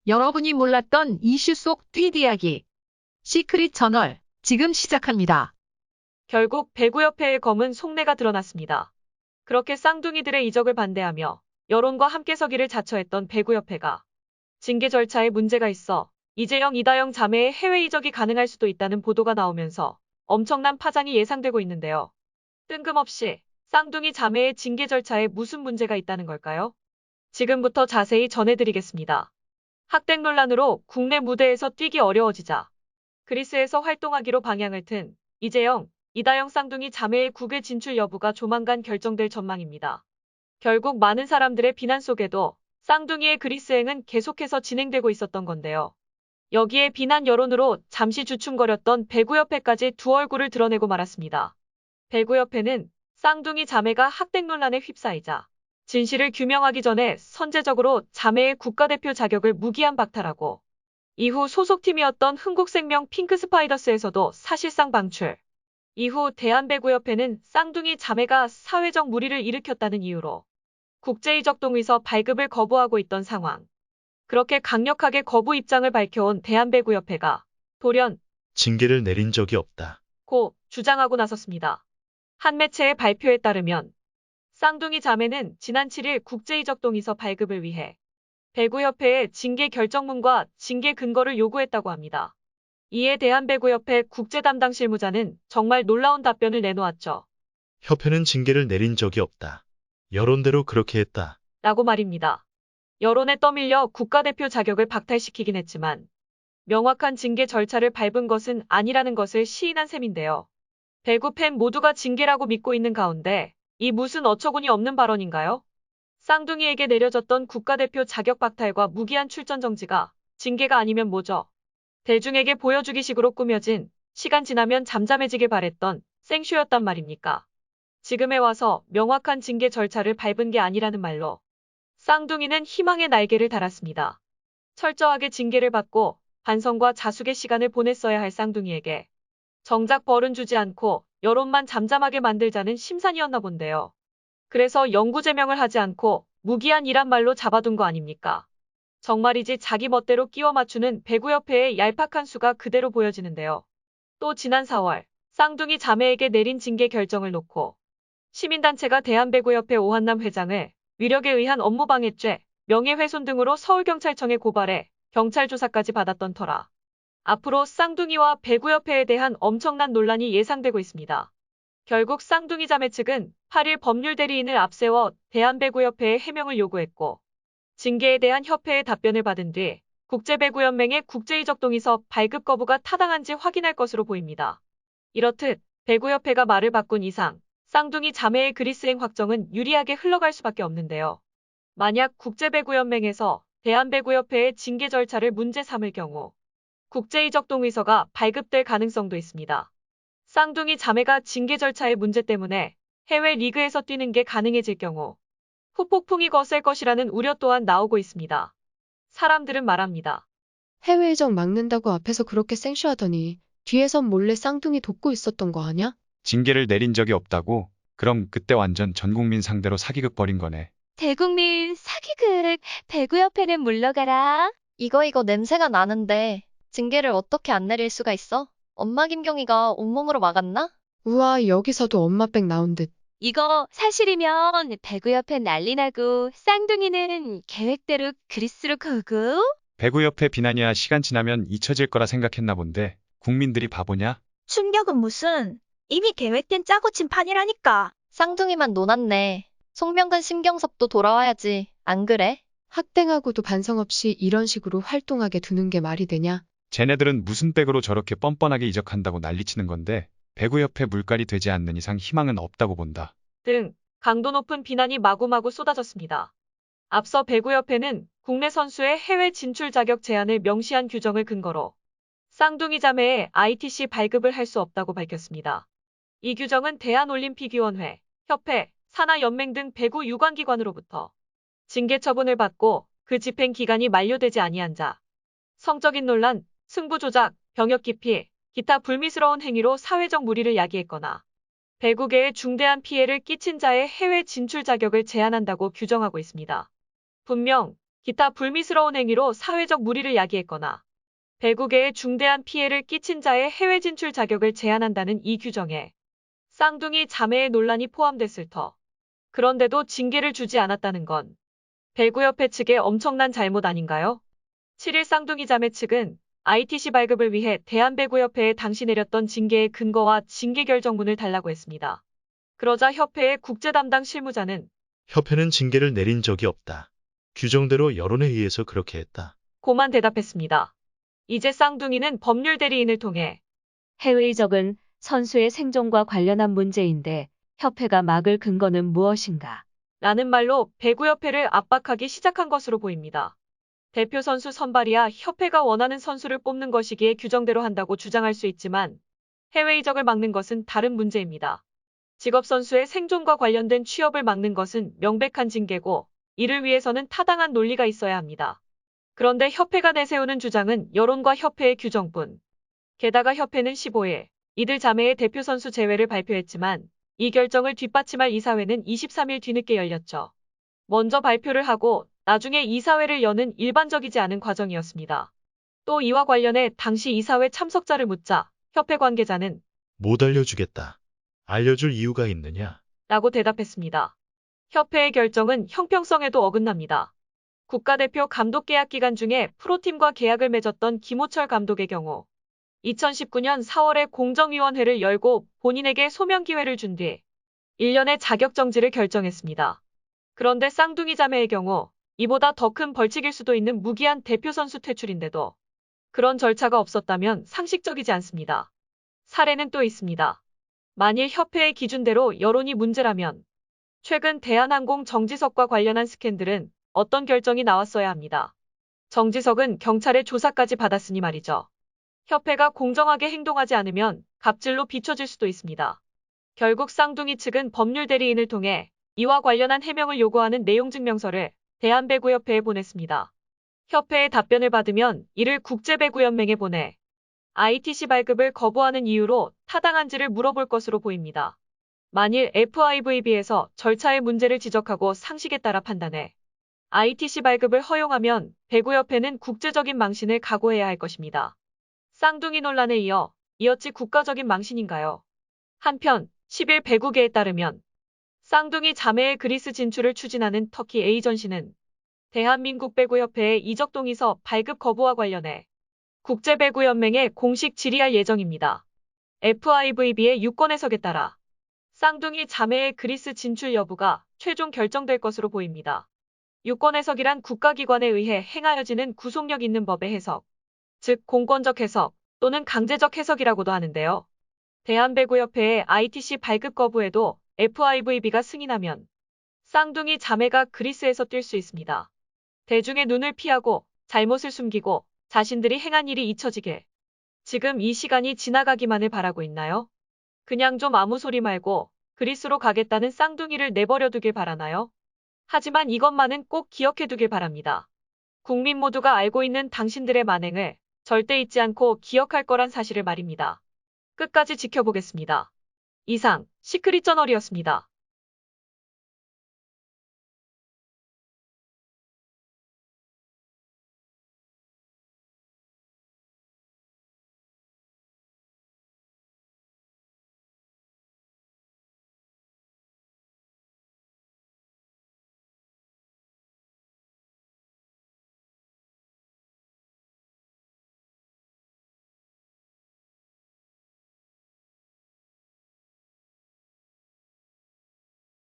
여러분이 몰랐던 이슈 속 뒷이야기. 시크릿 저널, 지금 시작합니다. 결국 배구협회의 검은 속내가 드러났습니다. 그렇게 쌍둥이들의 이적을 반대하며 여론과 함께 서기를 자처했던 배구협회가 징계 절차에 문제가 있어 이재영, 이다영 자매의 해외 이적이 가능할 수도 있다는 보도가 나오면서 엄청난 파장이 예상되고 있는데요. 뜬금없이 쌍둥이 자매의 징계 절차에 무슨 문제가 있다는 걸까요? 지금부터 자세히 전해드리겠습니다. 학대 논란으로 국내 무대에서 뛰기 어려워지자 그리스에서 활동하기로 방향을 튼 이재영, 이다영 쌍둥이 자매의 국외 진출 여부가 조만간 결정될 전망입니다. 결국 많은 사람들의 비난 속에도 쌍둥이의 그리스행은 계속해서 진행되고 있었던 건데요. 여기에 비난 여론으로 잠시 주춤거렸던 배구협회까지 두 얼굴을 드러내고 말았습니다. 배구협회는 쌍둥이 자매가 학대 논란에 휩싸이자 진실을 규명하기 전에 선제적으로 자매의 국가대표 자격을 무기한 박탈하고 이후 소속팀이었던 흥국생명 핑크스파이더스에서도 사실상 방출. 이후 대한배구협회는 쌍둥이 자매가 사회적 물의를 일으켰다는 이유로 국제이적 동의서 발급을 거부하고 있던 상황. 그렇게 강력하게 거부 입장을 밝혀온 대한배구협회가 돌연 징계를 내린 적이 없다. 고 주장하고 나섰습니다. 한 매체의 발표에 따르면 쌍둥이 자매는 지난 7일 국제이적 동의서 발급을 위해 배구협회에 징계 결정문과 징계 근거를 요구했다고 합니다. 이에 대한배구협회 국제담당 실무자는 정말 놀라운 답변을 내놓았죠. 협회는 징계를 내린 적이 없다. 여론대로 그렇게 했다. 라고 말입니다. 여론에 떠밀려 국가대표 자격을 박탈시키긴 했지만 명확한 징계 절차를 밟은 것은 아니라는 것을 시인한 셈인데요. 배구 팬 모두가 징계라고 믿고 있는 가운데 이 무슨 어처구니 없는 발언인가요? 쌍둥이에게 내려졌던 국가대표 자격 박탈과 무기한 출전 정지가 징계가 아니면 뭐죠? 대중에게 보여주기식으로 꾸며진 시간 지나면 잠잠해지길 바랬던 생쇼였단 말입니까? 지금에 와서 명확한 징계 절차를 밟은 게 아니라는 말로 쌍둥이는 희망의 날개를 달았습니다. 철저하게 징계를 받고 반성과 자숙의 시간을 보냈어야 할 쌍둥이에게 정작 벌은 주지 않고 여론만 잠잠하게 만들자는 심산이었나 본데요. 그래서 영구제명을 하지 않고 무기한이란 말로 잡아둔 거 아닙니까? 정말이지 자기 멋대로 끼워 맞추는 배구협회의 얄팍한 수가 그대로 보여지는데요. 또 지난 4월 쌍둥이 자매에게 내린 징계 결정을 놓고 시민단체가 대한배구협회 오한남 회장을 위력에 의한 업무방해죄, 명예훼손 등으로 서울경찰청에 고발해 경찰 조사까지 받았던 터라 앞으로 쌍둥이와 배구협회에 대한 엄청난 논란이 예상되고 있습니다. 결국 쌍둥이 자매 측은 8일 법률 대리인을 앞세워 대한배구협회에 해명을 요구했고 징계에 대한 협회의 답변을 받은 뒤 국제배구연맹의 국제이적 동의서 발급 거부가 타당한지 확인할 것으로 보입니다. 이렇듯 배구협회가 말을 바꾼 이상 쌍둥이 자매의 그리스행 확정은 유리하게 흘러갈 수밖에 없는데요. 만약 국제배구연맹에서 대한배구협회의 징계 절차를 문제 삼을 경우 국제이적 동의서가 발급될 가능성도 있습니다. 쌍둥이 자매가 징계 절차의 문제 때문에 해외 리그에서 뛰는 게 가능해질 경우 후폭풍이 거셀 것이라는 우려 또한 나오고 있습니다. 사람들은 말합니다. 해외 이적 막는다고 앞에서 그렇게 생쇼하더니 뒤에선 몰래 쌍둥이 돕고 있었던 거 아냐? 징계를 내린 적이 없다고? 그럼 그때 완전 전 국민 상대로 사기극 벌인 거네. 대국민 사기극, 배구협회는 물러가라. 이거 냄새가 나는데 징계를 어떻게 안 내릴 수가 있어? 엄마 김경희가 온몸으로 막았나? 우와, 여기서도 엄마백 나온 듯. 이거 사실이면 배구협회 난리 나고 쌍둥이는 계획대로 그리스로 가고. 배구협회 비난이야 시간 지나면 잊혀질 거라 생각했나 본데 국민들이 바보냐? 충격은 무슨 이미 계획된 짜고 친 판이라니까. 쌍둥이만 논았네. 송명근 신경섭도 돌아와야지. 안 그래? 학댕하고도 반성 없이 이런 식으로 활동하게 두는 게 말이 되냐? 쟤네들은 무슨 백으로 저렇게 뻔뻔하게 이적한다고 난리치는 건데 배구협회 물갈이 되지 않는 이상 희망은 없다고 본다. 등 강도 높은 비난이 마구마구 쏟아졌습니다. 앞서 배구협회는 국내 선수의 해외 진출 자격 제한을 명시한 규정을 근거로 쌍둥이 자매의 ITC 발급을 할 수 없다고 밝혔습니다. 이 규정은 대한올림픽위원회, 협회, 산하연맹 등 배구 유관기관으로부터 징계 처분을 받고 그 집행 기간이 만료되지 아니한 자, 성적인 논란, 승부 조작, 병역 기피, 기타 불미스러운 행위로 사회적 물의를 야기했거나 배구계에 중대한 피해를 끼친 자의 해외 진출 자격을 제한한다고 규정하고 있습니다. 분명 기타 불미스러운 행위로 사회적 무리를 야기했거나 배국에 중대한 피해를 끼친 자의 해외 진출 자격을 제한한다는 이 규정에 쌍둥이 자매의 논란이 포함됐을 터. 그런데도 징계를 주지 않았다는 건 배구협회 측의 엄청난 잘못 아닌가요? 7일 쌍둥이 자매 측은 ITC 발급을 위해 대한배구협회에 당시 내렸던 징계의 근거와 징계 결정문을 달라고 했습니다. 그러자 협회의 국제 담당 실무자는 협회는 징계를 내린 적이 없다. 규정대로 여론에 의해서 그렇게 했다. 고만 대답했습니다. 이제 쌍둥이는 법률 대리인을 통해 해외 이적은 선수의 생존과 관련한 문제인데 협회가 막을 근거는 무엇인가? 라는 말로 배구협회를 압박하기 시작한 것으로 보입니다. 대표 선수 선발이야 협회가 원하는 선수를 뽑는 것이기에 규정대로 한다고 주장할 수 있지만 해외 이적을 막는 것은 다른 문제입니다. 직업선수의 생존과 관련된 취업을 막는 것은 명백한 징계고 이를 위해서는 타당한 논리가 있어야 합니다. 그런데 협회가 내세우는 주장은 여론과 협회의 규정뿐. 게다가 협회는 15일 이들 자매의 대표 선수 제외를 발표했지만 이 결정을 뒷받침할 이사회는 23일 뒤늦게 열렸죠. 먼저 발표를 하고 나중에 이사회를 여는 일반적이지 않은 과정이었습니다. 또 이와 관련해 당시 이사회 참석자를 묻자 협회 관계자는 못 알려주겠다. 알려줄 이유가 있느냐? 라고 대답했습니다. 협회의 결정은 형평성에도 어긋납니다. 국가대표 감독 계약 기간 중에 프로팀과 계약을 맺었던 김호철 감독의 경우 2019년 4월에 공정위원회를 열고 본인에게 소명 기회를 준 뒤 1년의 자격 정지를 결정했습니다. 그런데 쌍둥이 자매의 경우 이보다 더 큰 벌칙일 수도 있는 무기한 대표 선수 퇴출인데도 그런 절차가 없었다면 상식적이지 않습니다. 사례는 또 있습니다. 만일 협회의 기준대로 여론이 문제라면 최근 대한항공 정지석과 관련한 스캔들은 어떤 결정이 나왔어야 합니다. 정지석은 경찰의 조사까지 받았으니 말이죠. 협회가 공정하게 행동하지 않으면 갑질로 비춰질 수도 있습니다. 결국 쌍둥이 측은 법률 대리인을 통해 이와 관련한 해명을 요구하는 내용 증명서를 대한배구협회에 보냈습니다. 협회의 답변을 받으면 이를 국제배구연맹에 보내 ITC 발급을 거부하는 이유로 타당한지를 물어볼 것으로 보입니다. 만일 FIVB에서 절차의 문제를 지적하고 상식에 따라 판단해 ITC 발급을 허용하면 배구협회는 국제적인 망신을 각오해야 할 것입니다. 쌍둥이 논란에 이어지 국가적인 망신인가요? 한편 10일 배구계에 따르면 쌍둥이 자매의 그리스 진출을 추진하는 터키 에이전시는 대한민국 배구협회의 이적 동의서 발급 거부와 관련해 국제배구연맹에 공식 질의할 예정입니다. FIVB의 유권 해석에 따라 쌍둥이 자매의 그리스 진출 여부가 최종 결정될 것으로 보입니다. 유권 해석이란 국가기관에 의해 행하여지는 구속력 있는 법의 해석, 즉 공권적 해석 또는 강제적 해석이라고도 하는데요. 대한배구협회의 ITC 발급 거부에도 FIVB가 승인하면 쌍둥이 자매가 그리스에서 뛸 수 있습니다. 대중의 눈을 피하고 잘못을 숨기고 자신들이 행한 일이 잊혀지길 지금 이 시간이 지나가기만을 바라고 있나요? 그냥 좀 아무 소리 말고 그리스로 가겠다는 쌍둥이를 내버려 두길 바라나요? 하지만 이것만은 꼭 기억해 두길 바랍니다. 국민 모두가 알고 있는 당신들의 만행을 절대 잊지 않고 기억할 거란 사실을 말입니다. 끝까지 지켜보겠습니다. 이상 시크릿 저널이었습니다.